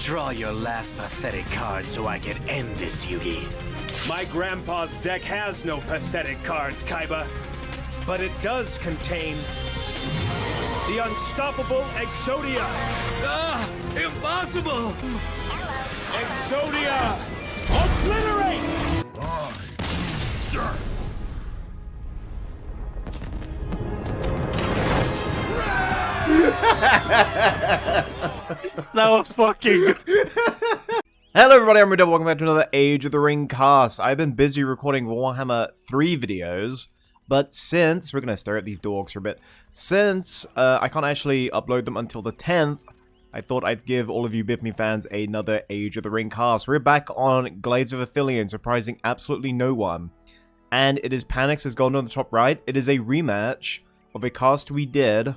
Draw your last pathetic card so I can end this, Yugi. My grandpa's deck has no pathetic cards, Kaiba. But it does contain the unstoppable Exodia. Ah! Impossible! Exodia! Obliterate! That was fucking... Hello everybody, I'm RuudDevil, welcome back to another Age of the Ring cast. I've been busy recording Warhammer 3 videos, but since, we're gonna stare at these dogs for a bit, since I can't actually upload them until the 10th, I thought I'd give all of you Bip Me fans another Age of the Ring cast. We're back on Glades of Athelion, surprising absolutely no one. And it is Panix has gone on the top right. It is a rematch of a cast we did,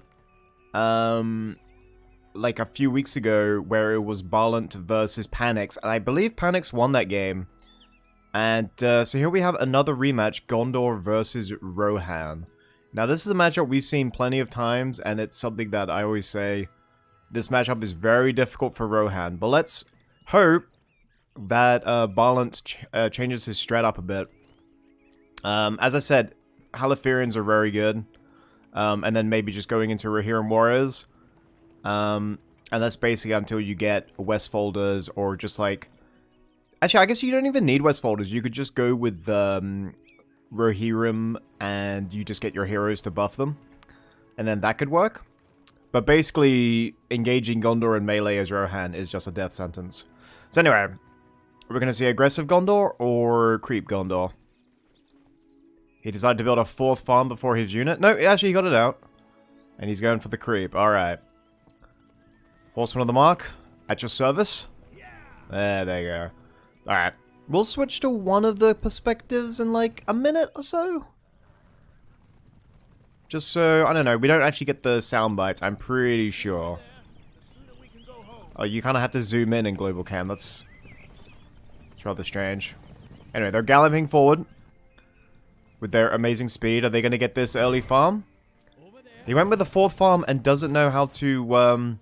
like a few weeks ago, where it was Barlant versus Panix, and I believe Panix won that game. And so here we have another rematch, Gondor versus Rohan. Now this is a matchup we've seen plenty of times, and it's something that I always say, this matchup is very difficult for Rohan, but let's hope that Barlant changes his strat up a bit. As I said, Halathirians are very good, and then maybe just going into Rohirrim Warriors. And that's basically until you get Westfolders or just like... Actually, I guess you don't even need Westfolders. You could just go with Rohirrim and you just get your heroes to buff them. And then that could work. But basically, engaging Gondor and melee as Rohan is just a death sentence. So anyway, we're going to see aggressive Gondor or creep Gondor. He decided to build a 4th farm before his unit. No, actually he got it out. And he's going for the creep. Alright. Horseman of the Mark, at your service. There you go. Alright. We'll switch to one of the perspectives in like a minute or so. Just so, I don't know, we don't actually get the sound bites, I'm pretty sure. Oh, you kind of have to zoom in global cam, that's rather strange. Anyway, they're galloping forward with their amazing speed. Are they going to get this early farm? He went with the 4th farm and doesn't know how to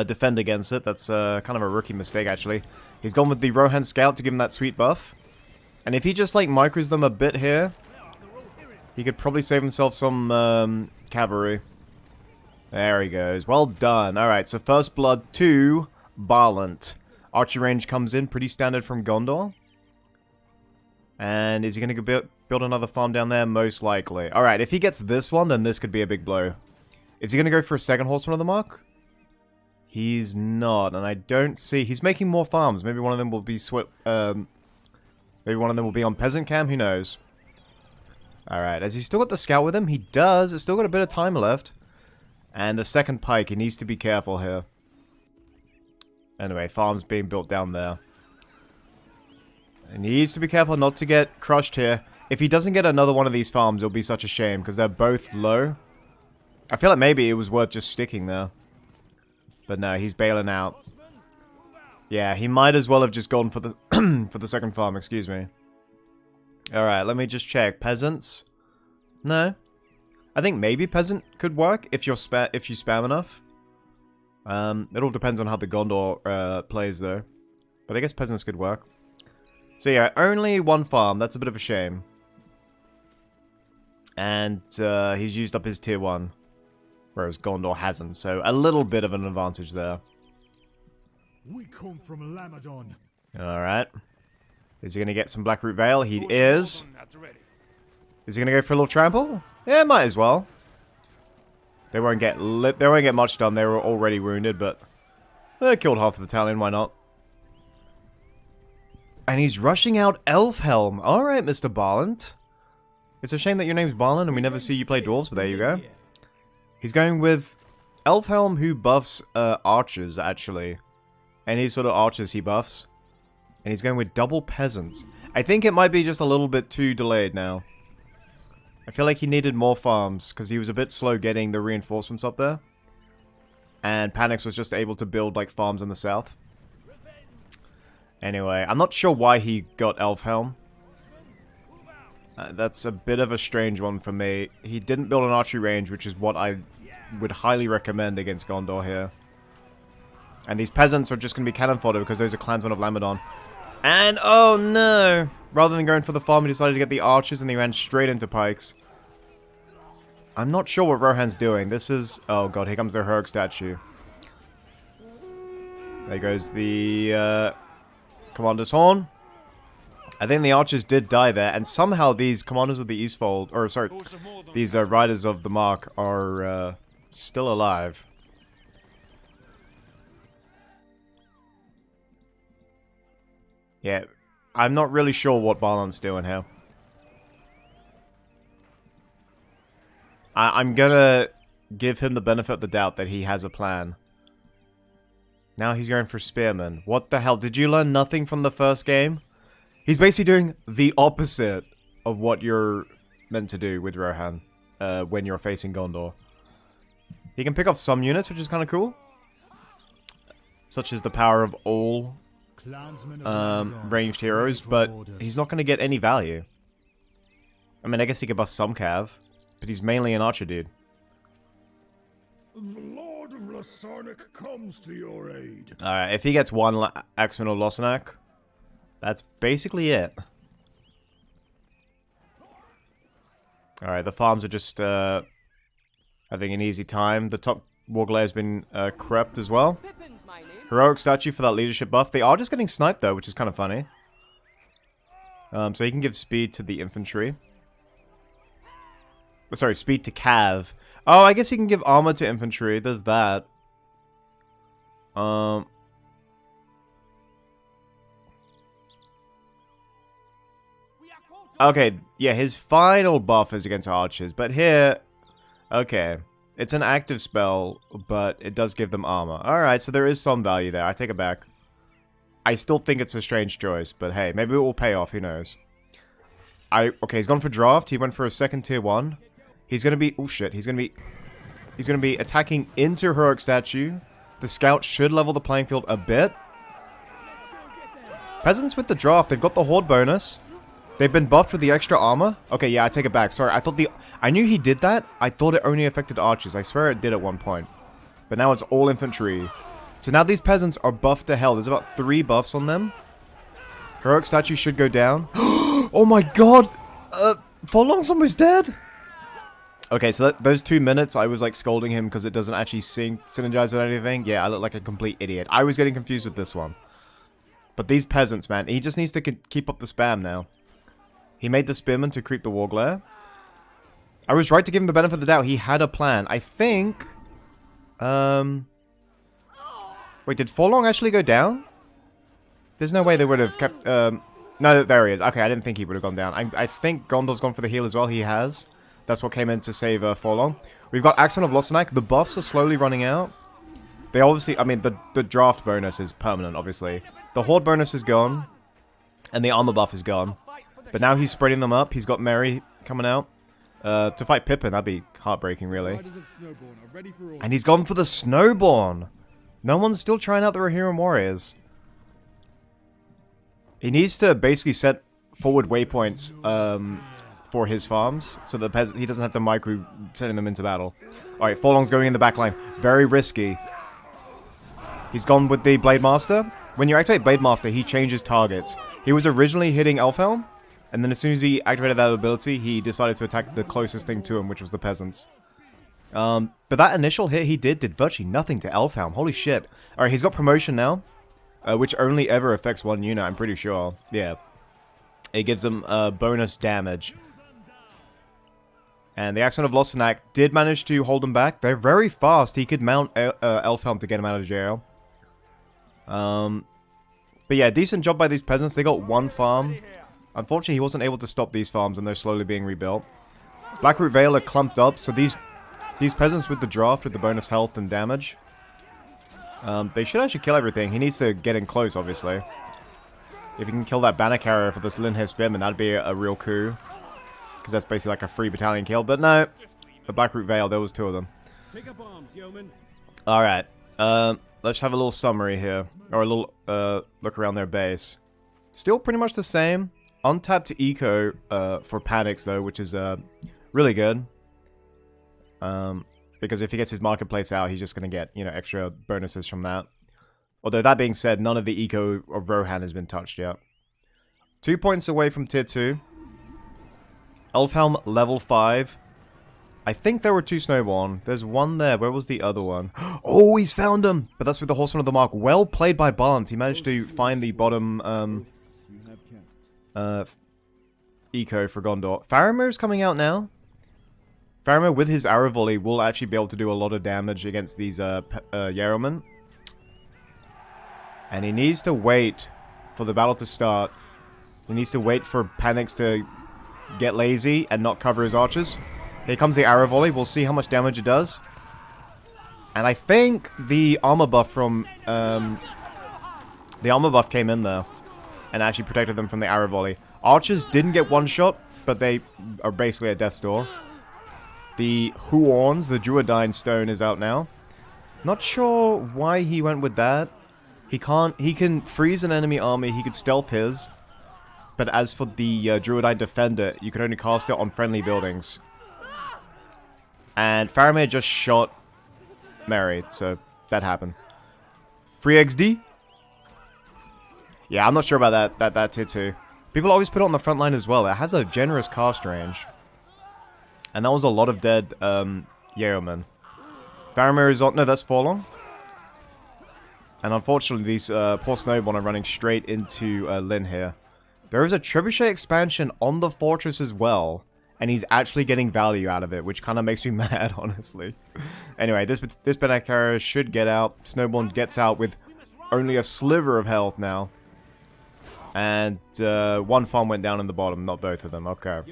defend against it. That's kind of a rookie mistake, actually. He's gone with the Rohan Scout to give him that sweet buff. And if he just, like, micros them a bit here, he could probably save himself some cavalry. There he goes. Well done. Alright, so first blood to Barlant. Archery range comes in, pretty standard from Gondor. And is he going to build another farm down there? Most likely. Alright, if he gets this one, then this could be a big blow. Is he going to go for a 2nd Horseman of the Mark? He's not, and I don't see... He's making more farms. Maybe one of them will be maybe one of them will be on Peasant Cam. Who knows? Alright, has he still got the Scout with him? He does. It's still got a bit of time left. And the 2nd Pike, he needs to be careful here. Anyway, farms being built down there. And he needs to be careful not to get crushed here. If he doesn't get another one of these farms, it'll be such a shame, because they're both low. I feel like maybe it was worth just sticking there. But no, he's bailing out. Yeah, he might as well have just gone for the for the 2nd farm, excuse me. Alright, let me just check. Peasants? No. I think maybe Peasant could work if you spam enough. It all depends on how the Gondor plays though. But I guess Peasants could work. So yeah, only 1 farm. That's a bit of a shame. And he's used up his tier 1. Whereas Gondor hasn't, so a little bit of an advantage there. We come from Lamadon. Alright. Is he going to get some Blackroot Vale? He is. Is he going to go for a little trample? Yeah, might as well. They won't get much done. They were already wounded, but they killed half the battalion. Why not? And he's rushing out Elfhelm. Alright, Mr. Barlant. It's a shame that your name's Barlant and we never see you play dwarves, but there you go. He's going with Elfhelm, who buffs archers, actually. Any sort of archers he buffs. And he's going with double peasants. I think it might be just a little bit too delayed now. I feel like he needed more farms, because he was a bit slow getting the reinforcements up there. And Panix was just able to build, like, farms in the south. Anyway, I'm not sure why he got Elfhelm. That's a bit of a strange one for me. He didn't build an archery range, which is what I would highly recommend against Gondor here. And these peasants are just going to be cannon fodder because those are clansmen of Lamadon. And, oh no! Rather than going for the farm, he decided to get the archers and they ran straight into pikes. I'm not sure what Rohan's doing. This is... Oh god, here comes their heroic statue. There goes the commander's horn. I think the archers did die there, and somehow these commanders of the Eastfold, or sorry, these riders of the Mark are still alive. Yeah, I'm not really sure what Balon's doing here. I'm gonna give him the benefit of the doubt that he has a plan. Now he's going for Spearman. What the hell? Did you learn nothing from the first game? He's basically doing the opposite of what you're meant to do with Rohan when you're facing Gondor. He can pick off some units, which is kind of cool. Such as the power of all ranged heroes, but he's not going to get any value. I mean, I guess he could buff some cav, but he's mainly an archer dude. The Lord of Lasarnik comes to your aid. Alright, if he gets one Axeman of Losanak, that's basically it. Alright, the farms are just having an easy time. The top Warglare has been crept as well. Heroic statue for that leadership buff. They are just getting sniped though, which is kind of funny. So he can give speed to the infantry. Sorry, speed to cav. Oh, I guess he can give armor to infantry. There's that. Okay, yeah, his final buff is against archers, but here... Okay, it's an active spell, but it does give them armor. Alright, so there is some value there. I take it back. I still think it's a strange choice, but hey, maybe it will pay off, who knows. Okay, he's gone for draft. He went for a second tier 1. He's gonna be... Oh shit, he's gonna be attacking into Heroic Statue. The scout should level the playing field a bit. Peasants with the draft, they've got the horde bonus. They've been buffed with the extra armor. Okay, yeah, I take it back. Sorry, I knew he did that. I thought it only affected archers. I swear it did at one point. But now it's all infantry. So now these peasants are buffed to hell. There's about 3 buffs on them. Heroic Statue should go down. Oh my god! Forlong's almost dead! Okay, so those 2 minutes, I was like scolding him because it doesn't actually synergize with anything. Yeah, I look like a complete idiot. I was getting confused with this one. But these peasants, man, he just needs to keep up the spam now. He made the spearman to creep the Warglare. I was right to give him the benefit of the doubt. He had a plan. I think... Wait, did Forlong actually go down? There's no way they would have kept... No, there he is. Okay, I didn't think he would have gone down. I think Gondor's gone for the heal as well. He has. That's what came in to save Forlong. We've got Axeman of Losanak. The buffs are slowly running out. They obviously... I mean, the draft bonus is permanent, obviously. The horde bonus is gone. And the armor buff is gone. But now he's spreading them up. He's got Merry coming out. To fight Pippin, that'd be heartbreaking, really. And he's gone for the Snowborn. No one's still trying out the Rohirrim warriors. He needs to basically set forward waypoints for his farms, so that he doesn't have to micro sending them into battle. Alright, Forlong's going in the back line. Very risky. He's gone with the Blade Master. When you activate Blade Master, he changes targets. He was originally hitting Elfhelm, and then as soon as he activated that ability, he decided to attack the closest thing to him, which was the peasants. But that initial hit he did virtually nothing to Elfhelm. Holy shit. Alright, he's got promotion now, which only ever affects one unit, I'm pretty sure. Yeah. It gives him bonus damage. And the Axeman of Losanak did manage to hold him back. They're very fast. He could mount Elfhelm to get him out of jail. But yeah, decent job by these peasants. They got 1 farm. Unfortunately, he wasn't able to stop these farms, and they're slowly being rebuilt. Blackroot Vale are clumped up, so these peasants with the draft, with the bonus health and damage, they should actually kill everything. He needs to get in close, obviously. If he can kill that banner carrier for this Linhir Spearman, that'd be a real coup. Because that's basically like a free battalion kill. But no, the Blackroot Vale, there was 2 of them. Alright, let's have a little summary here. Or a little look around their base. Still pretty much the same. Untapped to eco for panics though, which is really good. Because if he gets his marketplace out, he's just going to get, you know, extra bonuses from that. Although that being said, none of the eco of Rohan has been touched yet. 2 points away from tier 2. Elfhelm level 5. I think there were 2 Snowborn. There's one there. Where was the other one? Oh, he's found him! But that's with the Horseman of the Mark. Well played by Barnes. He managed to find the bottom eco for Gondor. Faramir's coming out now. Faramir with his arrow volley will actually be able to do a lot of damage against these Yeomen. And he needs to wait for the battle to start. He needs to wait for Panics to get lazy and not cover his archers. Here comes the arrow volley. We'll see how much damage it does. And I think the armor buff from... the armor buff came in there and actually protected them from the arrow volley. Archers didn't get one shot, but they are basically at death's door. The Huorns, the Druidine Stone, is out now. Not sure why he went with that. He can freeze an enemy army, he could stealth his. But as for the Druidine Defender, you can only cast it on friendly buildings. And Faramir just shot Mary, so that happened. Free XD? Yeah, I'm not sure about that tier 2. People always put it on the front line as well. It has a generous cast range. And that was a lot of dead Yeomen. Faramir is on... No, that's Forlong. And unfortunately, these poor Snowborn are running straight into Lynn here. There is a Trebuchet expansion on the fortress as well. And he's actually getting value out of it, which kind of makes me mad, honestly. Anyway, this Benakara should get out. Snowborn gets out with only a sliver of health now. And one farm went down in the bottom, not both of them. Okay.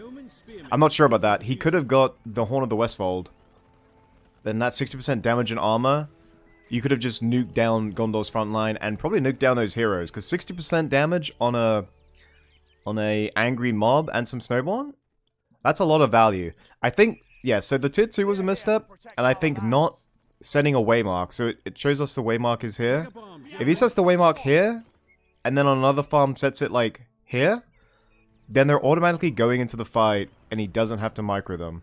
I'm not sure about that. He could have got the Horn of the Westfold. Then that 60% damage and armor, you could have just nuked down Gondor's front line and probably nuked down those heroes. Because 60% damage on a angry mob and some Snowborn, that's a lot of value. I think, yeah, so the tier 2 was a misstep. And I think not setting a waymark. So it shows us the waymark is here. If he sets the waymark here, and then on another farm sets it, like, here, then they're automatically going into the fight, and he doesn't have to micro them.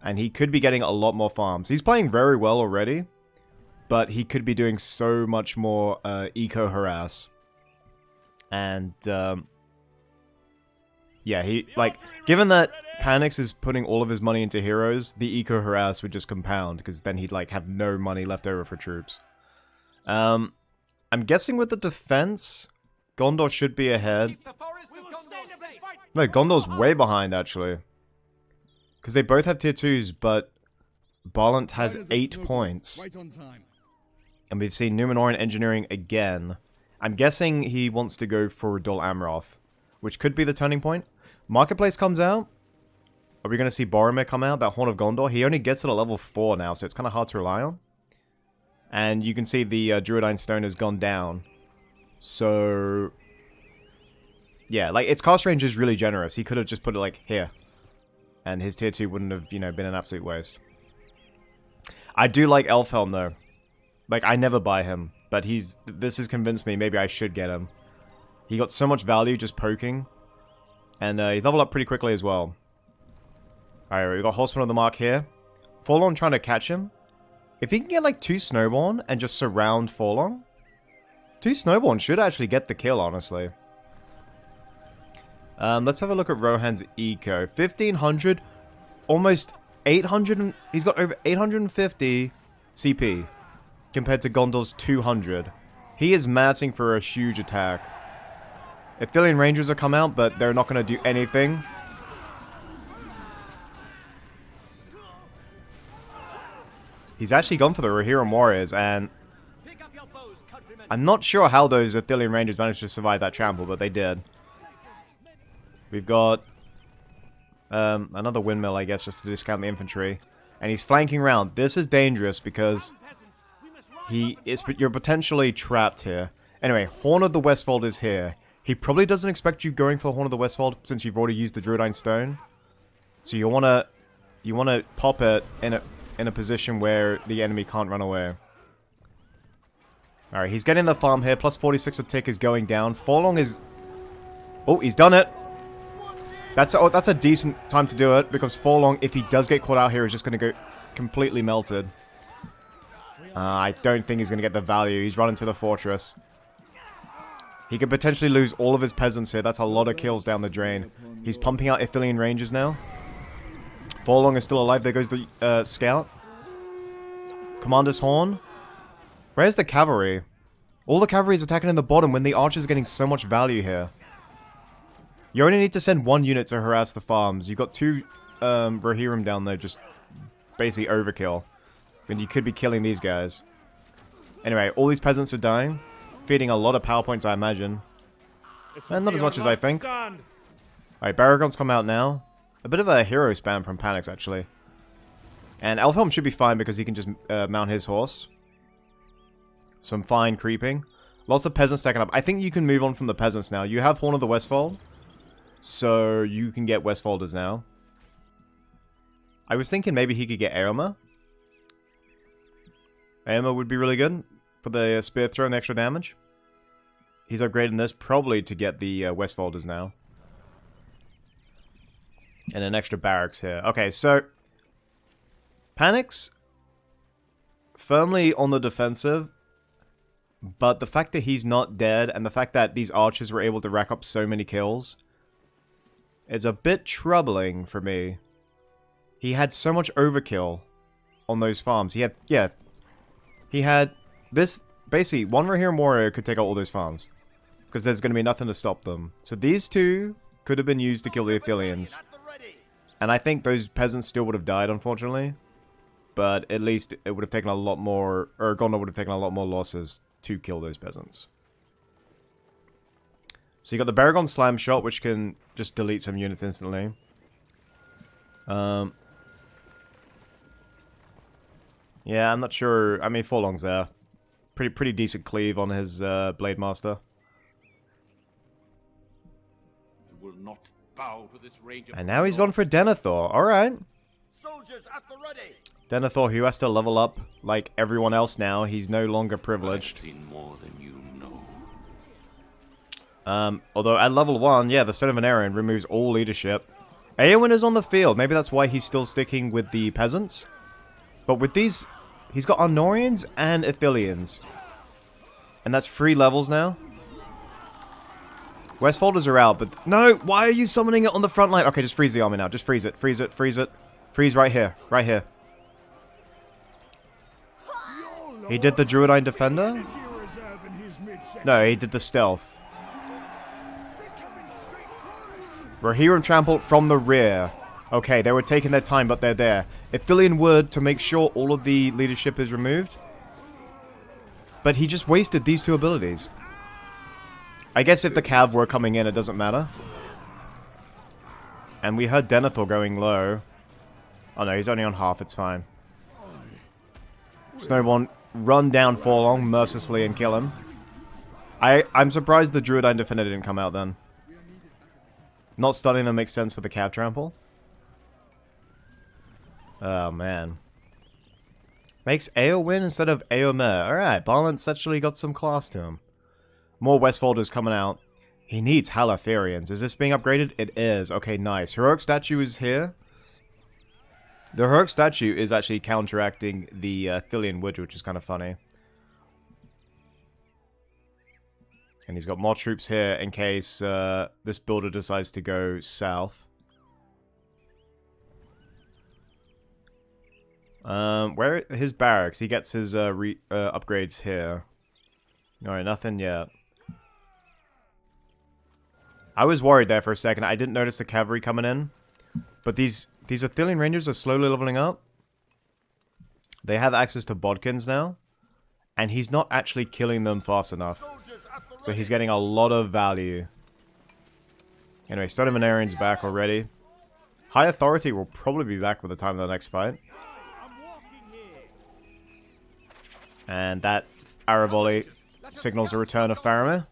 And he could be getting a lot more farms. He's playing very well already, but he could be doing so much more eco-harass. And, yeah, given that Panix is putting all of his money into heroes, the eco-harass would just compound, because then he'd, like, have no money left over for troops. I'm guessing with the defense, Gondor should be ahead. No, Gondor's way behind, actually. Because they both have tier 2s, but Barlant has 8 points. And we've seen Numenorean engineering again. I'm guessing he wants to go for Dol Amroth, which could be the turning point. Marketplace comes out. Are we going to see Boromir come out? That Horn of Gondor? He only gets it at level 4 now, so it's kind of hard to rely on. And you can see the Druidine Stone has gone down. So... yeah, like, its cast range is really generous. He could have just put it, like, here. And his tier 2 wouldn't have, you know, been an absolute waste. I do like Elfhelm, though. Like, I never buy him. But this has convinced me maybe I should get him. He got so much value just poking. And he's leveled up pretty quickly as well. Alright, we got Horseman of the Mark here. Forlorn trying to catch him. If he can get, like, 2 Snowborn and just surround Forlong, 2 Snowborn should actually get the kill, honestly. Let's have a look at Rohan's eco. 1500, almost 800, he's got over 850 CP compared to Gondor's 200. He is matching for a huge attack. Ithilien Rangers will come out, but they're not going to do anything. He's actually gone for the Rohirrim Warriors, and I'm not sure how those Ithilien Rangers managed to survive that trample, but they did. We've got another windmill, I guess, just to discount the infantry. And he's flanking around. This is dangerous because you're potentially trapped here. Anyway, Horn of the Westfold is here. He probably doesn't expect you going for Horn of the Westfold since you've already used the Druidine Stone. So you wanna pop it in a position where the enemy can't run away. Alright, he's getting the farm here. Plus 46 a tick is going down. Forlong is... oh, he's done it. That's a decent time to do it, because Forlong, if he does get caught out here, is just going to go completely melted. I don't think he's going to get the value. He's running to the fortress. He could potentially lose all of his peasants here. That's a lot of kills down the drain. He's pumping out Ithilien Rangers now. Forlong is still alive. There goes the scout. Commander's Horn. Where's the cavalry? All the cavalry is attacking in the bottom when the archers are getting so much value here. You only need to send one unit to harass the farms. You've got two Rohirrim down there just basically overkill. When you could be killing these guys. Anyway, all these peasants are dying. Feeding a lot of power points, I imagine. And not as much as I think. Alright, Baragons come out now. A bit of a hero spam from Panics, actually. And Elfhelm should be fine because he can just mount his horse. Some fine creeping. Lots of peasants stacking up. I think you can move on from the peasants now. You have Horn of the Westfold. So you can get Westfolders now. I was thinking maybe he could get Aomer. Aomer would be really good for the spear throw and the extra damage. He's upgrading this probably to get the Westfolders now. And an extra barracks here. Okay, so Panics firmly on the defensive. But the fact that he's not dead, and the fact that these archers were able to rack up so many kills, is a bit troubling for me. He had so much overkill on those farms. He had this, basically, one Rohirrim warrior could take out all those farms. Because there's going to be nothing to stop them. So these two could have been used to kill the Ithiliens. And I think those peasants still would have died, unfortunately. But at least it would have taken a lot more, or Gondor would have taken a lot more losses to kill those peasants. So you got the Baragon Slam Shot, which can just delete some units instantly. Yeah, I'm not sure. I mean, Forlong's there. Pretty decent cleave on his Blade Master. Will not bow to this range of And now he's gone for Denethor. Alright. Soldiers at the ready. Denethor, who has to level up like everyone else now. He's no longer privileged. I've seen more than you know. Although at level 1, yeah, the Son of an Aaron removes all leadership. Eowyn is on the field. Maybe that's why he's still sticking with the peasants. But with these, he's got Arnorians and Ithiliens. And that's 3 levels now. Westfolders are out, but... No! Why are you summoning it on the front line? Okay, just freeze the army now. Just freeze it. Freeze it. Freeze it. Freeze right here. Right here. He did the Druidine Defender? No, he did the Stealth. Rohirrim Trample from the rear. Okay, they were taking their time, but they're there. Ithilien Wood to make sure all of the leadership is removed. But he just wasted these 2 abilities. I guess if the Cav were coming in, it doesn't matter. And we heard Denethor going low. Oh no, he's only on half, it's fine. Snowborn, run down Forlong mercilessly and kill him. I'm surprised the Druidine Defender didn't come out then. Not stunning them makes sense for the Cav Trample. Oh man. Makes Eowyn instead of Eomer. Alright, Balance actually got some class to him. More Westfolders coming out. He needs Halatharians. Is this being upgraded? It is. Okay, nice. Heroic Statue is here. The Heroic Statue is actually counteracting the Ithilien Wood, which is kind of funny. And he's got more troops here in case this builder decides to go south. Where his barracks? He gets his upgrades here. Alright, nothing yet. I was worried there for a second. I didn't notice the cavalry coming in. But these Ithilien Rangers are slowly leveling up. They have access to Bodkins now. And he's not actually killing them fast enough. So he's getting a lot of value. Anyway, Stone of Anarian's back already. High Authority will probably be back by the time of the next fight. And that arrow volley signals a return of Faramir.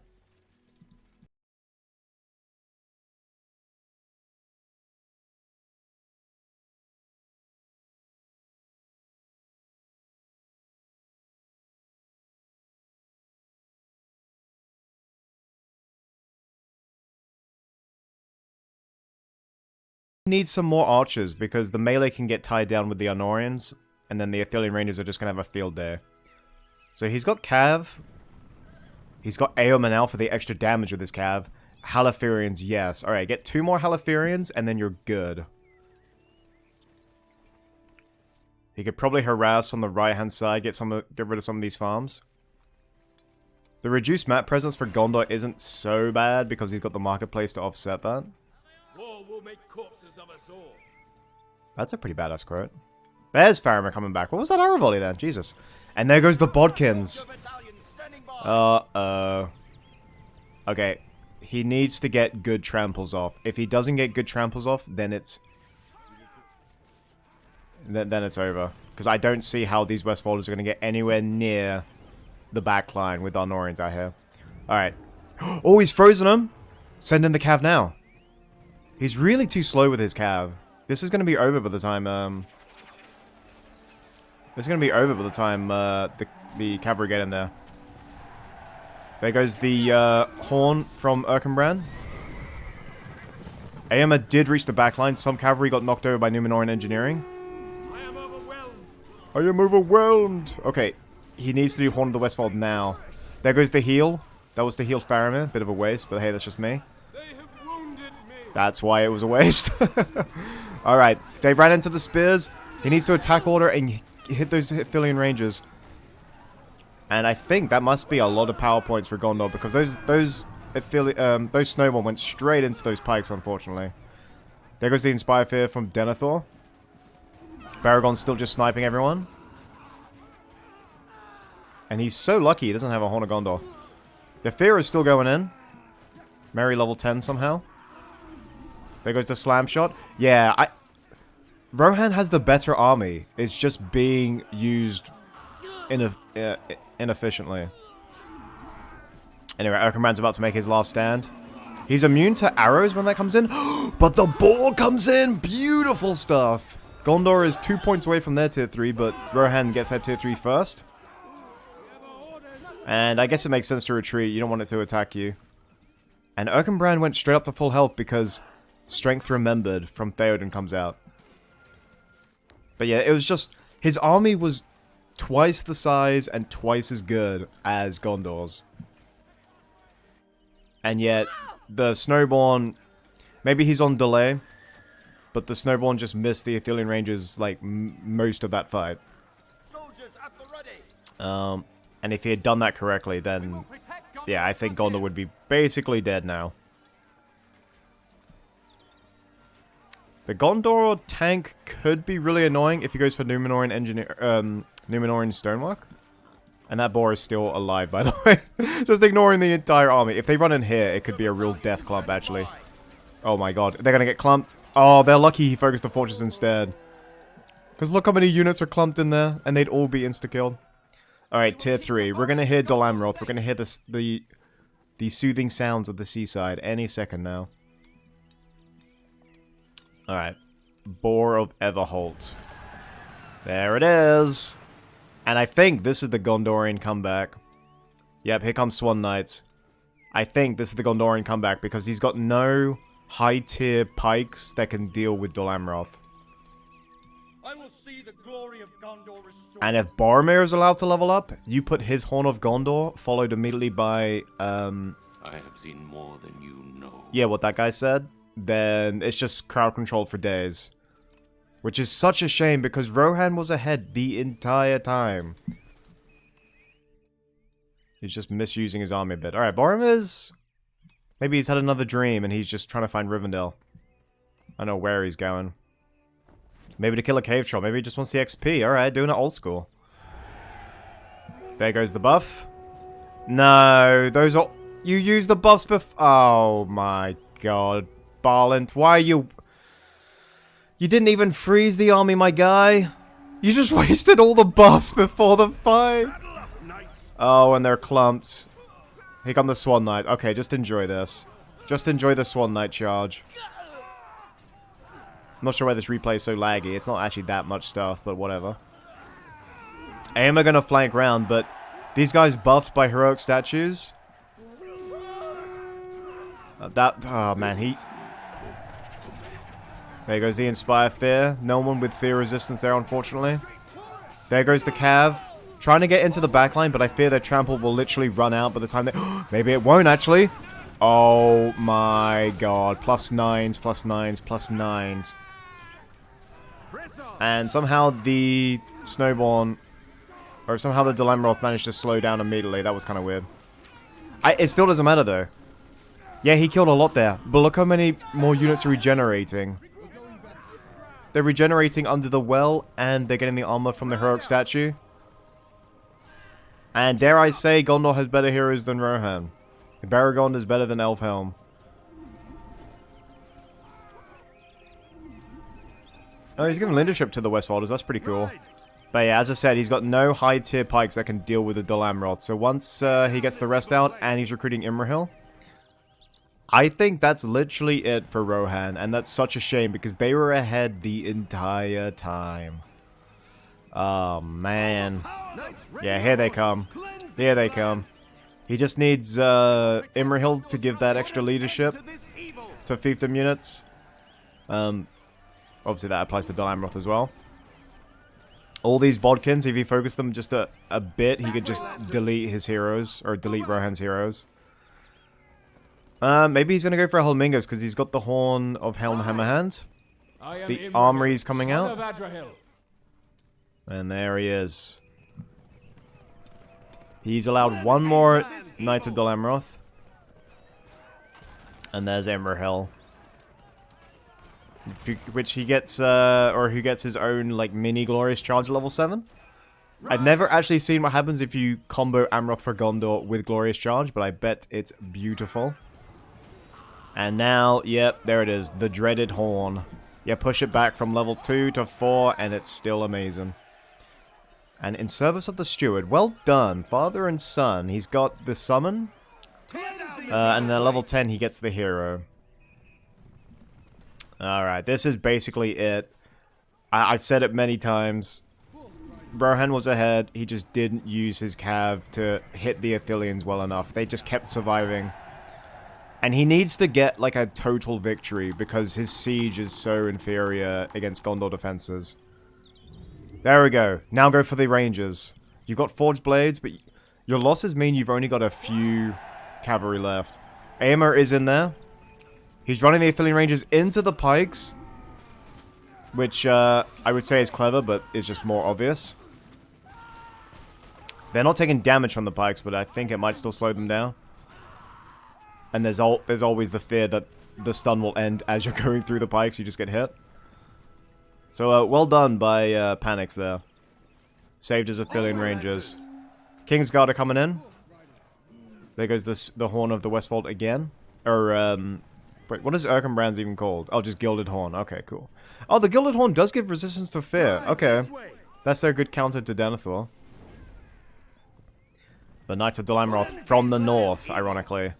Need some more archers because the melee can get tied down with the Arnorians, and then the Ithilien Rangers are just gonna have a field day. So he's got Cav. He's got Aomanel for the extra damage with his Cav. Halatherians, yes. Alright, get 2 more Halatherians and then you're good. He could probably harass on the right-hand side, get rid of some of these farms. The reduced map presence for Gondor isn't so bad because he's got the marketplace to offset that. War will make corpses of us all. That's a pretty badass quote. There's Faramir coming back. What was that arrow volley then? Jesus. And there goes the Bodkins. Uh-oh. Okay. He needs to get good tramples off. If he doesn't get good tramples off, then it's... Then it's over. Because I don't see how these Westfolders are going to get anywhere near the back line with our Norians out here. Alright. Oh, he's frozen him! Send in the Cav now. He's really too slow with his Cav. This is going to be over by the time... This is going to be over by the time the cavalry get in there. There goes the horn from Erkenbrand. Aomer did reach the backline. Some cavalry got knocked over by Numenorean engineering. I am overwhelmed. I am overwhelmed. Okay, he needs to do Horn of the Westfold now. There goes the heal. That was to heal Faramir. Bit of a waste, but hey, that's just me. They have wounded me. That's why it was a waste. Alright, they ran into the spears. He needs to attack order and hit those Ithilien Rangers. And I think that must be a lot of power points for Gondor because those snowball went straight into those pikes, unfortunately. There goes the Inspire Fear from Denethor. Baragon's still just sniping everyone. And he's so lucky he doesn't have a Horn of Gondor. The Fear is still going in. Merry level 10 somehow. There goes the Slam Shot. Yeah, Rohan has the better army. It's just being used inefficiently. Anyway, Erkenbrand's about to make his last stand. He's immune to arrows when that comes in. But the boar comes in! Beautiful stuff! Gondor is 2 points away from their tier 3, but Rohan gets that tier 3 first. And I guess it makes sense to retreat. You don't want it to attack you. And Erkenbrand went straight up to full health because Strength Remembered from Theoden comes out. But yeah, it was just... His army was twice the size and twice as good as Gondor's. And yet, the Snowborn... Maybe he's on delay. But the Snowborn just missed the Ithilien Rangers, like, most of that fight. Soldiers at the ready. And if he had done that correctly, then... Yeah, I think Gondor would be basically dead now. The Gondor tank could be really annoying if he goes for Numenorean Numenorean Stonework. And that boar is still alive, by the way. Just ignoring the entire army. If they run in here, it could be a real death clump, actually. Oh my god. They're gonna get clumped. Oh, they're lucky he focused the fortress instead. Because look how many units are clumped in there, and they'd all be insta-killed. Alright, tier 3. We're gonna hear Dol Amroth. We're gonna hear the soothing sounds of the seaside any second now. Alright. Boar of Everholt. There it is! And I think this is the Gondorian comeback. Yep, here comes Swan Knights. I think this is the Gondorian comeback because he's got no high-tier pikes that can deal with Dol Amroth. I will see the glory of Gondor restored. And if Boromir is allowed to level up, you put his Horn of Gondor, followed immediately by, I have seen more than you know. yeah, what that guy said, then it's just crowd control for days. Which is such a shame because Rohan was ahead the entire time. He's just misusing his army a bit. Alright, Boromir's... Maybe he's had another dream and he's just trying to find Rivendell. I don't know where he's going. Maybe to kill a cave troll. Maybe he just wants the XP. Alright, doing it old school. There goes the buff. No, those are... You used the buffs before... Oh my god. Barlint, why are you... You didn't even freeze the army, my guy. You just wasted all the buffs before the fight. Oh, and they're clumped. Here come the Swan Knight. Okay, just enjoy this. Just enjoy the Swan Knight charge. I'm not sure why this replay is so laggy. It's not actually that much stuff, but whatever. Aim are gonna flank round, but these guys buffed by heroic statues. Oh man, he... There goes the Inspire Fear. No one with fear resistance there, unfortunately. There goes the Cav. trying to get into the backline, but I fear their trample will literally run out by the time they... Maybe it won't, actually. Oh my god. Plus 9s, plus 9s, plus 9s. And somehow the Snowborn... Or somehow the Delamroth managed to slow down immediately. That was kind of weird. It still doesn't matter, though. Yeah, he killed a lot there. But look how many more units are regenerating. They're regenerating under the well, and they're getting the armor from the heroic statue. And dare I say, Gondor has better heroes than Rohan. Baragond is better than Elfhelm. Oh, he's giving leadership to the Westfolders. That's pretty cool. But yeah, as I said, he's got no high-tier pikes that can deal with the Delamroth. So once he gets the rest out and he's recruiting Imrahil, I think that's literally it for Rohan. And that's such a shame because they were ahead the entire time. Oh, man. Yeah, here they come. Here they come. He just needs Imrahil to give that extra leadership to fiefdom units. Obviously that applies to Delamroth as well. All these bodkins, if he focused them just a bit, he could just delete his heroes, or delete Rohan's heroes. Maybe he's going to go for Helmingas, because he's got the Horn of Helm Hammerhand. The armory's coming out. And there he is. He's allowed one more Knight of Delamroth. And there's Imrahil. Which he gets, or who gets his own, like, mini Glorious Charge at level 7. I've never actually seen what happens if you combo Amroth for Gondor with Glorious Charge, but I bet it's beautiful. And now, yep, there it is, the dreaded Horn. Yeah, push it back from level 2 to 4, and it's still amazing. And in service of the Steward, well done, father and son. He's got the Summon, and then level 10 he gets the Hero. Alright, this is basically it. I've said it many times. Rohan was ahead. He just didn't use his cav to hit the Athelians well enough. They just kept surviving. And he needs to get, like, a total victory because his siege is so inferior against Gondor defenses. There we go. Now go for the Rangers. You've got Forged Blades, but your losses mean you've only got a few cavalry left. Aemir is in there. He's running the Athelian Rangers into the pikes, which I would say is clever, but is just more obvious. They're not taking damage from the pikes, but I think it might still slow them down. And there's always the fear that the stun will end as you're going through the pikes, you just get hit. So well done by Panics there. Saved his Athelian Rangers. Kingsguard are coming in. There goes the Horn of the Westfold again. Or, wait, what is Erkenbrand's even called? Oh, just Gilded Horn. Okay, cool. Oh, the Gilded Horn does give resistance to fear. Okay. That's their good counter to Denethor. The Knights of Delamroth from the north, ironically.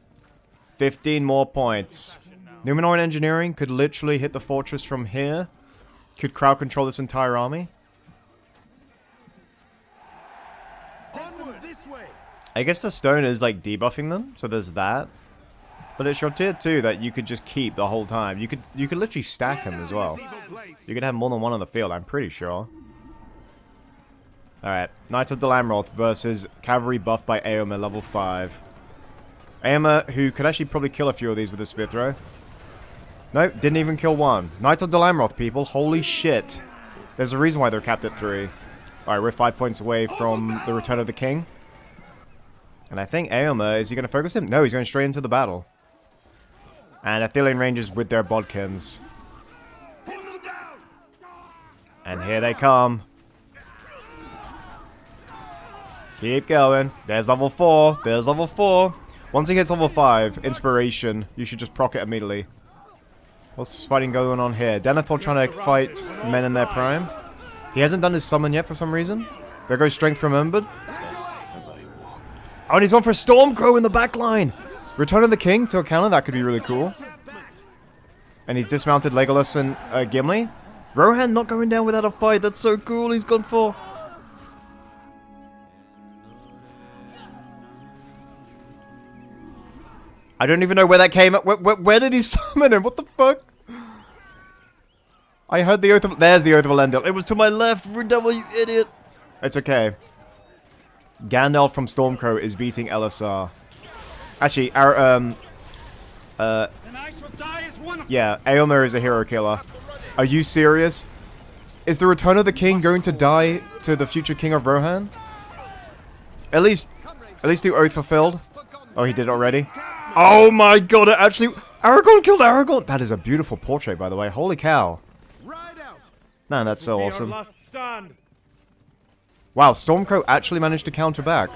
15 more points. Numenorean Engineering could literally hit the fortress from here. Could crowd control this entire army. I guess the stone is like debuffing them, so there's that. But it's your tier 2 that you could just keep the whole time. You could literally stack them as well. You could have more than one on the field, I'm pretty sure. Alright, Knights of Delamroth versus Cavalry buffed by Éomer, level 5. Éomer, who could actually probably kill a few of these with a spear throw. Nope, didn't even kill one. Knights of Delamroth, people. Holy shit. There's a reason why they're capped at 3. Alright, we're 5 points away from the Return of the King. And I think Éomer, is he going to focus him? No, he's going straight into the battle. And Athelian Rangers with their bodkins. And here they come. Keep going. There's level 4. There's level 4. Once he hits level 5, Inspiration, you should just proc it immediately. What's fighting going on here? Denethor trying to fight men in their prime. He hasn't done his summon yet for some reason. There goes Strength Remembered. Oh, and he's gone for a Stormcrow in the back line. Return of the King to a counter, that could be really cool. And he's dismounted Legolas and Gimli. Rohan not going down without a fight, that's so cool, he's gone for... I don't even know where that came. Where did he summon him? What the fuck? I heard the Oath of... There's the Oath of Elendil. It was to my left. RuudDevil, you idiot. It's okay. Gandalf from Stormcrow is beating LSR. Actually, our, yeah, Éomer is a hero killer. Are you serious? Is the Return of the King going to die to the future King of Rohan? At least do Oath Fulfilled. Oh, he did it already? Oh my god, it actually... Aragorn killed Aragorn! That is a beautiful portrait, by the way. Holy cow. Man, that's so awesome. Wow, Stormcrow actually managed to counter back.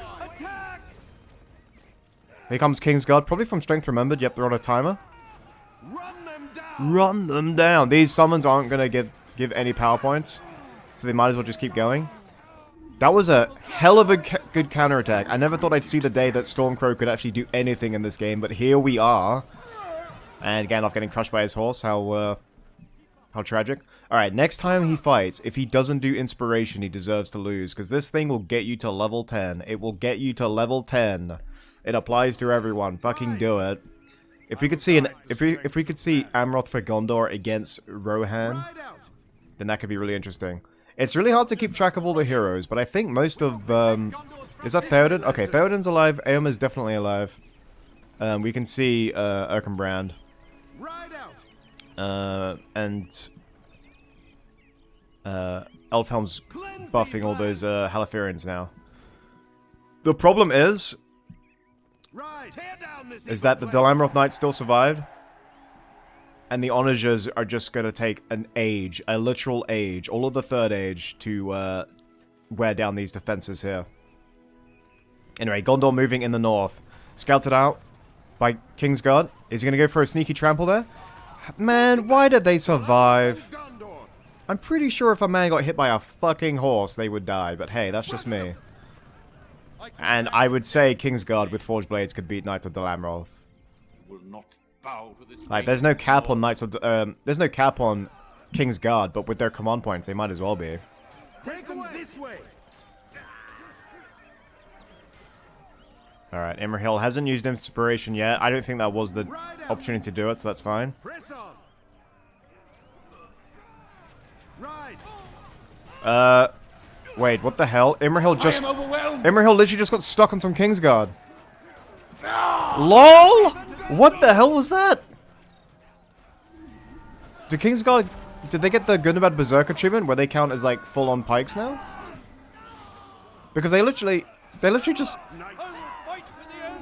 Here comes Kingsguard, probably from Strength Remembered. Yep, they're on a timer. Run them down. These summons aren't going to give any power points, so they might as well just keep going. That was a hell of a good counterattack. I never thought I'd see the day that Stormcrow could actually do anything in this game, but here we are. And Gandalf getting crushed by his horse. How tragic. Alright, next time he fights, if he doesn't do Inspiration, he deserves to lose, because this thing will get you to level 10. It will get you to level 10. It applies to everyone. Fucking do it. If we could see if we could see Amroth for Gondor against Rohan, then that could be really interesting. It's really hard to keep track of all the heroes, but I think most of is that Theoden? Okay, Theoden's alive. Éomer's definitely alive. We can see Erkenbrand. And Elfhelm's buffing all those Halathirians now. The problem is that the Dol Knights still survived, and the Onagers are just gonna take an age, a literal age, all of the Third Age to wear down these defenses here. Anyway, Gondor moving in the north, scouted out by Kingsguard. Is he gonna go for a sneaky trample there? Man, why did they survive? I'm pretty sure if a man got hit by a fucking horse, they would die, but hey, that's just me. And I would say Kingsguard with Forged Blades could beat Knights of Dol Amroth. Like, there's no cap on Knights of... there's no cap on Kingsguard, but with their command points, they might as well be. Alright, Imrahil hasn't used Inspiration yet. I don't think that was the opportunity to do it, so that's fine. Wait, what the hell? Imrahil literally just got stuck on some Kingsguard. LOL! What the hell was that? Did Kingsguard... Did they get the good and bad Berserker treatment where they count as, like, full-on pikes now? Because they literally just...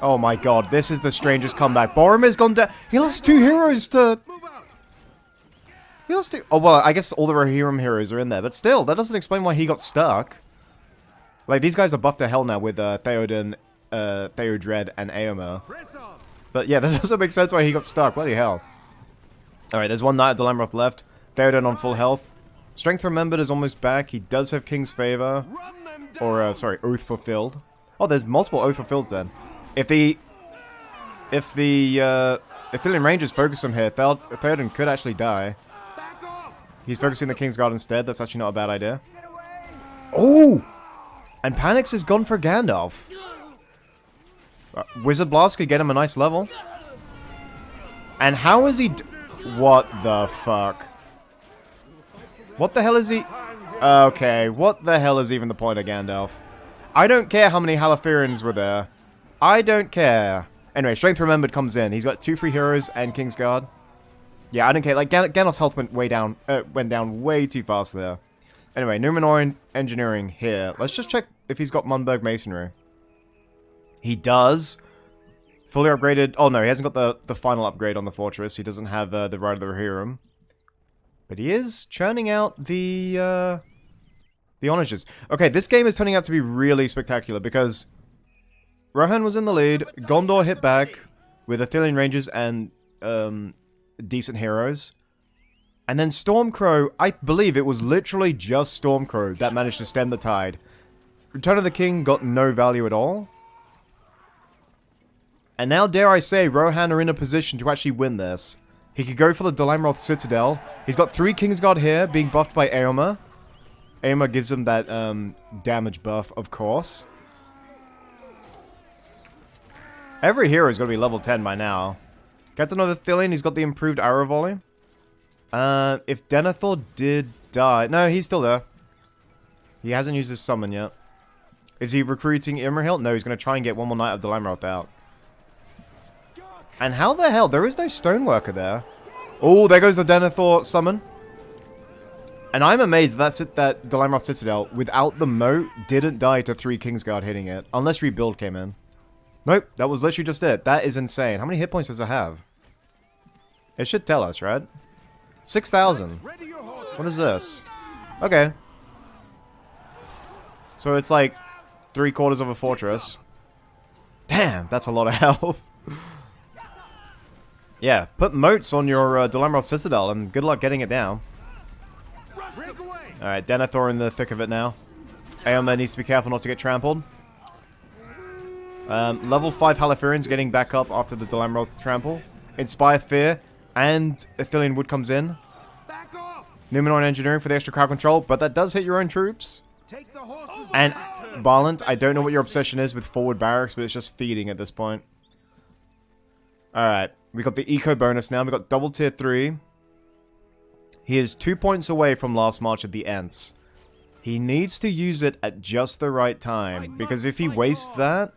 Oh my god, this is the strangest comeback. Boromir's gone down. He lost 2 heroes to... He lost 2... Oh, well, I guess all the Rohirrim heroes are in there. But still, that doesn't explain why he got stuck. Like, these guys are buffed to hell now with Theoden, Theodred, and Éomer. But yeah, that doesn't make sense why he got stuck. Bloody hell. Alright, there's one Knight of Dol Amroth left. Theoden on full health. Strength Remembered is almost back. He does have King's Favor. Or, sorry, Oath Fulfilled. Oh, there's multiple Oath Fulfilleds then. If the Ithilien Rangers focus him here, Theoden could actually die. He's focusing the Kingsguard instead. That's actually not a bad idea. Oh! And Panix is gone for Gandalf. Wizard Blast could get him a nice level. And how is he... What the fuck? What the hell is he... Okay, what the hell is even the point of Gandalf? I don't care how many Halathirians were there. I don't care. Anyway, Strength Remembered comes in. He's got 2 free heroes and Kingsguard. Yeah, I don't care. Like, Gandalf's health went down way too fast there. Anyway, Númenor Engineering here. Let's just check if he's got Mundberg Masonry. He does. Fully upgraded. Oh no, he hasn't got the final upgrade on the fortress. He doesn't have the Rite of the Rohirrim. But he is churning out the Onagers. Okay, this game is turning out to be really spectacular because Rohan was in the lead. Gondor hit back with Ithilien Rangers and decent heroes. And then Stormcrow, I believe it was literally just Stormcrow that managed to stem the tide. Return of the King got no value at all. And now, dare I say, Rohan are in a position to actually win this. He could go for the Dol Amroth Citadel. He's got 3 Kingsguard here, being buffed by Éomer. Éomer gives him that damage buff, of course. Every hero is going to be level 10 by now. Captain of the Ithilien, he's got the improved arrow volley. If Denethor did die... No, he's still there. He hasn't used his summon yet. Is he recruiting Imrahil? No, he's going to try and get one more Knight of Dalamroth out. And how the hell? There is no Stoneworker there. Oh, there goes the Denethor summon. And I'm amazed that Dalamroth Citadel, without the moat, didn't die to 3 Kingsguard hitting it. Unless Rebuild came in. Nope, that was literally just it. That is insane. How many hit points does it have? It should tell us, right? 6,000. What is this? Okay. So it's like 3/4 of a fortress. Damn, that's a lot of health. Yeah, put moats on your Dalamroth Citadel and good luck getting it down. Alright, Denethor in the thick of it now. Aomer needs to be careful not to get trampled. Level 5 Halathurian's getting back up after the Dalamroth trample. Inspire Fear and Athelian Wood comes in. Numenor Engineering for the extra crowd control, but that does hit your own troops. And Barland, I don't know what your obsession is with forward barracks, but it's just feeding at this point. Alright, we got the eco bonus now. We got double tier 3. He is 2 points away from last march at the Ents. He needs to use it at just the right time, because if he wastes that,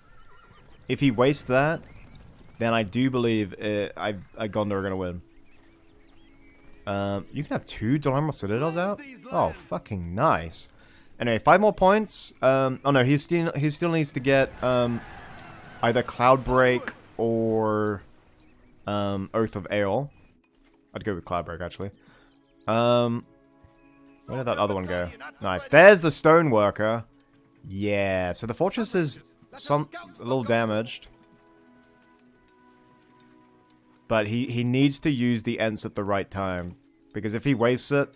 then I do believe Gondor are gonna win. You can have 2 Dalamroth Citadels out? Oh, fucking nice. Anyway, 5 more points. Oh no, he still needs to get either Cloudbreak or Oath of Aeol. I'd go with Cloudbreak actually. Where did that other one go? Nice. There's the Stoneworker. Yeah, so the fortress is a little damaged. But he needs to use the Ents at the right time. Because if he wastes it,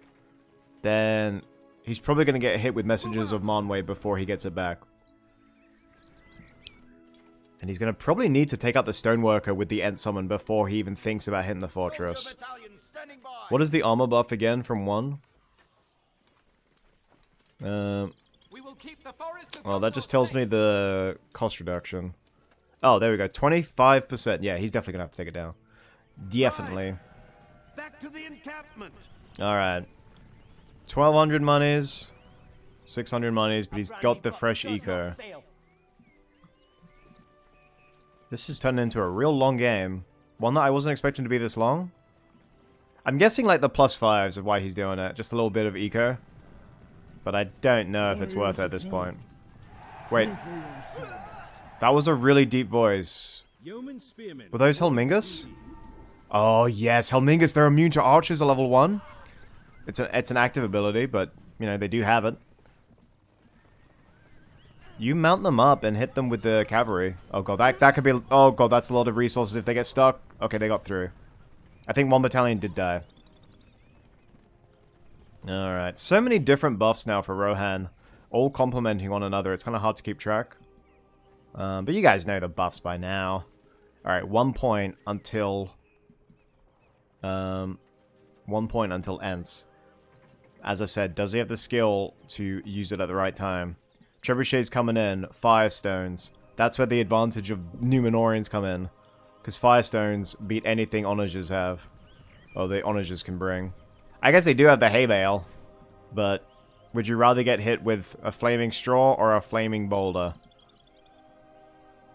then he's probably going to get hit with messages of Manwë before he gets it back. And he's going to probably need to take out the Stoneworker with the Ent summon before he even thinks about hitting the fortress. What is the armor buff again from 1? Well, that just tells me the cost reduction. Oh, there we go. 25%. Yeah, he's definitely going to have to take it down. Definitely. Back to the encampment. Alright. 1,200 monies. 600 monies, but he's got the fresh eco. This has turned into a real long game. One that I wasn't expecting to be this long. I'm guessing like the +5s of why he's doing it. Just a little bit of eco. But I don't know if it's worth it at this point. Wait. That was a really deep voice. Were those Helmingus? Oh yes, Helmingus, they're immune to archers at level 1. It's an active ability, but you know, they do have it. You mount them up and hit them with the cavalry. Oh god, that could be... Oh god, that's a lot of resources if they get stuck. Okay, they got through. I think 1 battalion did die. Alright, so many different buffs now for Rohan. All complementing one another. It's kind of hard to keep track. But you guys know the buffs by now. Alright, 1 point until... 1 point until Ents. As I said, does he have the skill to use it at the right time? Trebuchet's coming in. Firestones. That's where the advantage of Numenorians come in. Because Firestones beat anything Onagers have. Or the Onagers can bring. I guess they do have the hay bale. But would you rather get hit with a flaming straw or a flaming boulder?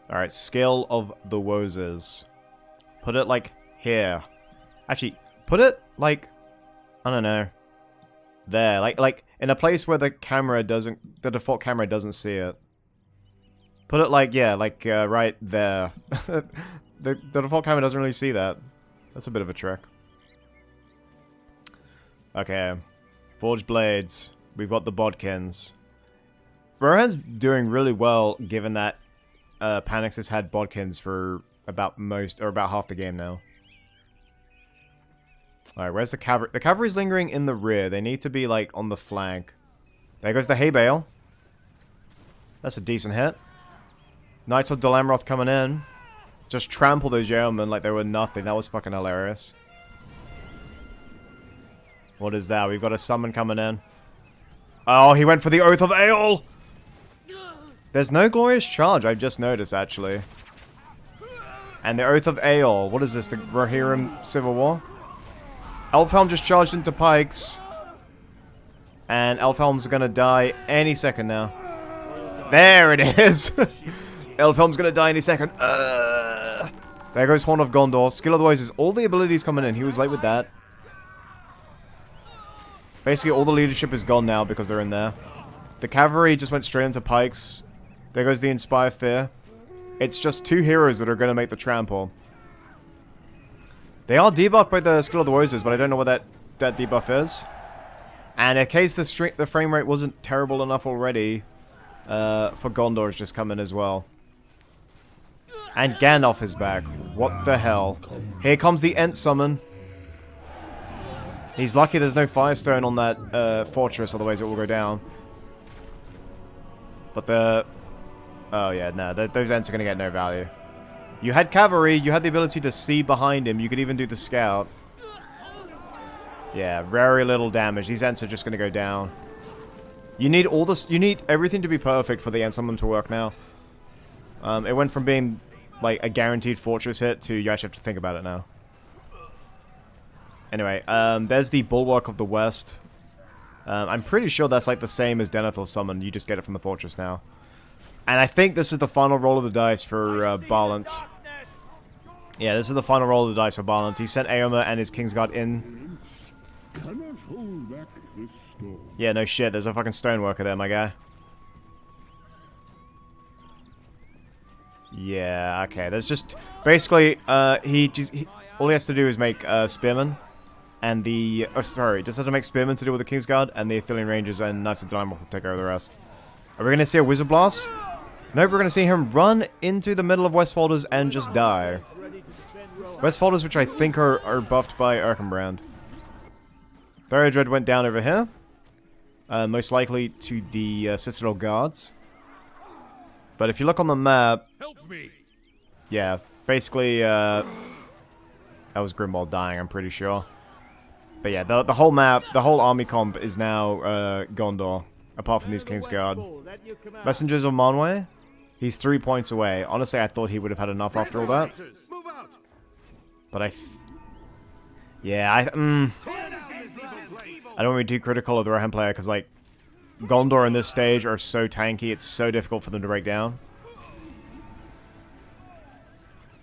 Alright, skill of the Wozers. Put it like here. Actually, put it like, I don't know. There, like in a place where the default camera doesn't see it. Put it like, yeah, like right there. the default camera doesn't really see that. That's a bit of a trick. Okay. Forged Blades. We've got the Bodkins. Rohan's doing really well, given that Panix has had Bodkins for about half the game now. Alright, where's the cavalry? The cavalry's lingering in the rear. They need to be, like, on the flank. There goes the hay bale. That's a decent hit. Knights of Dalamroth coming in. Just trample those yeomen like they were nothing. That was fucking hilarious. What is that? We've got a summon coming in. Oh, he went for the Oath of Aeol! There's no Glorious Charge, I've just noticed, actually. And the Oath of Aeol. What is this? The Rohirrim Civil War? Elfhelm just charged into pikes. And Elfhelm's gonna die any second now. There it is! Elfhelm's gonna die any second. There goes Horn of Gondor. Skill of the Voices. All the abilities coming in. He was late with that. Basically, all the leadership is gone now because they're in there. The cavalry just went straight into pikes. There goes the Inspire Fear. It's just 2 heroes that are going to make the trample. They are debuffed by the Skill of the Voices, but I don't know what that debuff is. And in case the frame rate wasn't terrible enough already, for Gondor's just come in as well. And Gandalf is back. What the hell? Here comes the Ent summon. He's lucky there's no Firestone on that fortress, otherwise it will go down. But the... Oh yeah, no, those Ents are going to get no value. You had cavalry, you had the ability to see behind him, you could even do the scout. Yeah, very little damage. These Ents are just going to go down. You need all this... You need everything to be perfect for the Ent summon to work now. It went from being like a guaranteed fortress hit to you actually have to think about it now. Anyway, there's the Bulwark of the West. I'm pretty sure that's like the same as Denethor's summon. You just get it from the fortress now. And I think this is the final roll of the dice for Balint. Yeah, this is the final roll of the dice for Balint. He sent Aomer and his Kingsguard in. Cannot hold back this storm. Yeah, no shit. There's a fucking stoneworker there, my guy. Yeah, okay. There's just... Basically, all he has to do is make Spearmen. And the... Oh, sorry. Just have to make Spearmen to deal with the Kingsguard. And the Athelian Rangers and Knights of Dynamorph will take over the rest. Are we going to see a Wizard Blast? Nope, we're going to see him run into the middle of Westfolders and just die. Westfolders, which I think are buffed by Erkenbrand. Theodred went down over here. Most likely to the Citadel Guards. But if you look on the map... Help me. Yeah, basically, that was Grimwald dying, I'm pretty sure. But yeah, the whole map, the whole army comp is now Gondor, apart from these Kingsguard. Messengers of Monway? He's 3 points away. Honestly, I thought he would have had enough after all that. But yeah, I don't want to be too critical of the right-hand player, because, like, Gondor in this stage are so tanky, it's so difficult for them to break down.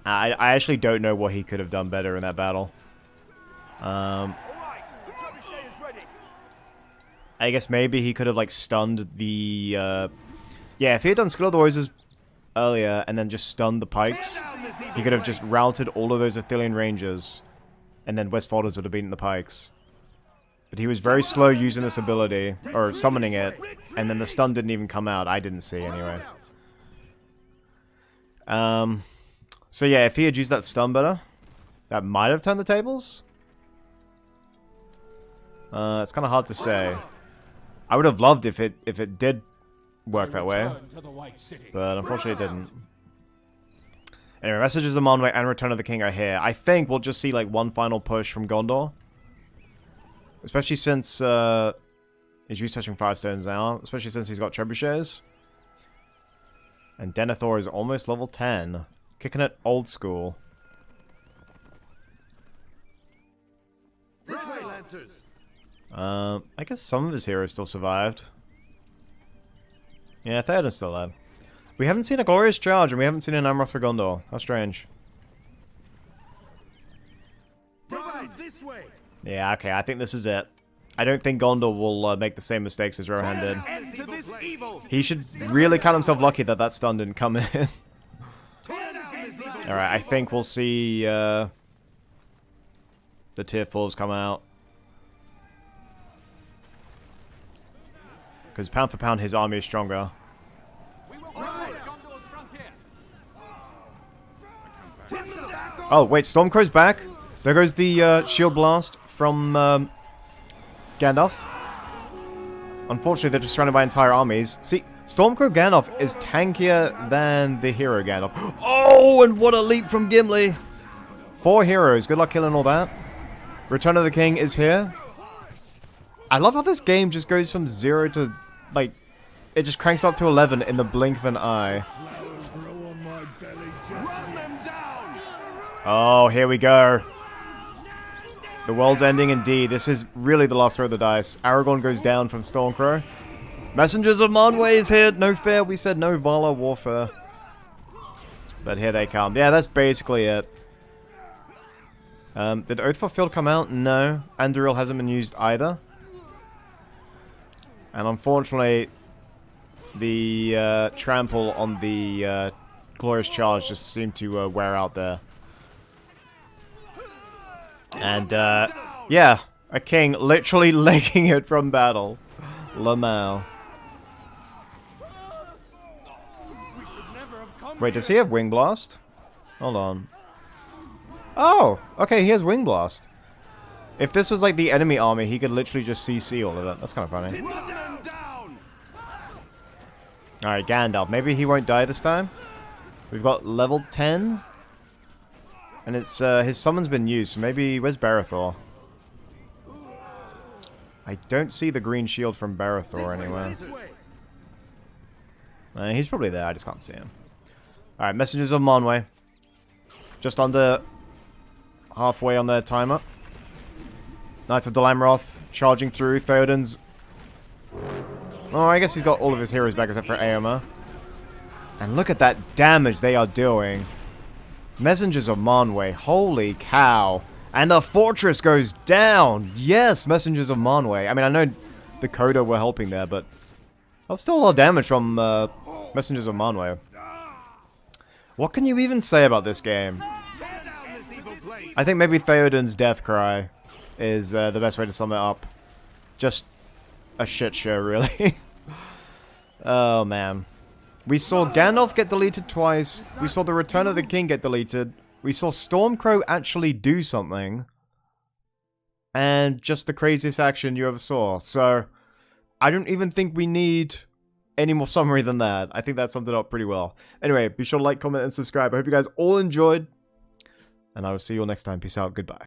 I actually don't know what he could have done better in that battle. I guess maybe he could have, like, stunned the, yeah, if he had done Skill of the Voices earlier and then just stunned the pikes, he could have just routed all of those Athelian Rangers, and then Westfolders would have beaten the pikes. But he was very slow using this ability, or summoning it, and then the stun didn't even come out. I didn't see, anyway. So yeah, if he had used that stun better, that might have turned the tables? It's kind of hard to say. I would have loved if it did work that way, but unfortunately it didn't. Anyway, Messages of Monway and Return of the King are here. I think we'll just see like one final push from Gondor. Especially since he's researching Firestones now. Especially since he's got trebuchets. And Denethor is almost level 10. Kicking it old school. I guess some of his heroes still survived. Yeah, Theoden's still alive. We haven't seen a Glorious Charge, and we haven't seen an Amroth for Gondor. How strange. Yeah, okay, I think this is it. I don't think Gondor will make the same mistakes as Rohan did. He should really count himself lucky that that stun didn't come in. Alright, I think we'll see the tier 4s come out. Because pound for pound, his army is stronger. Oh, wait, Stormcrow's back. There goes the shield blast from Gandalf. Unfortunately, they're just surrounded by entire armies. See, Stormcrow Gandalf is tankier than the hero Gandalf. Oh, and what a leap from Gimli. 4 heroes. Good luck killing all that. Return of the King is here. I love how this game just goes from 0 to, like, it just cranks up to 11 in the blink of an eye. Oh, here we go. The world's ending indeed. This is really the last throw of the dice. Aragorn goes down from Stormcrow. Messengers of Manwë is here. No fear. We said no Valor warfare. But here they come. Yeah, that's basically it. Did Oath Fulfilled come out? No. Anduril hasn't been used either. And unfortunately, the trample on the Glorious Charge just seemed to wear out there. And, yeah, a king literally legging it from battle. Lamau. Wait, does he have Wing Blast? Hold on. Oh, okay, he has Wing Blast. If this was like the enemy army, he could literally just CC all of it. That's kind of funny. Alright, Gandalf. Maybe he won't die this time. We've got level 10. And it's his summon's been used, so maybe... Where's Barithor? I don't see the green shield from Barithor anywhere. He's probably there, I just can't see him. Alright, Messengers of Manwë. Just under halfway on their timer. Knights of Dalamroth charging through. Theoden's... Oh, I guess he's got all of his heroes back except for Éomer. And look at that damage they are doing. Messengers of Manwë. Holy cow. And the fortress goes down. Yes, Messengers of Manwë. I mean, I know the Coda were helping there, but... That's still a lot of damage from Messengers of Manwë. What can you even say about this game? I think maybe Theoden's death cry is the best way to sum it up. Just a shit show, really. Oh, man. We saw Gandalf get deleted twice. We saw the Return of the King get deleted. We saw Stormcrow actually do something. And just the craziest action you ever saw. So, I don't even think we need any more summary than that. I think that summed it up pretty well. Anyway, be sure to like, comment, and subscribe. I hope you guys all enjoyed. And I will see you all next time. Peace out. Goodbye.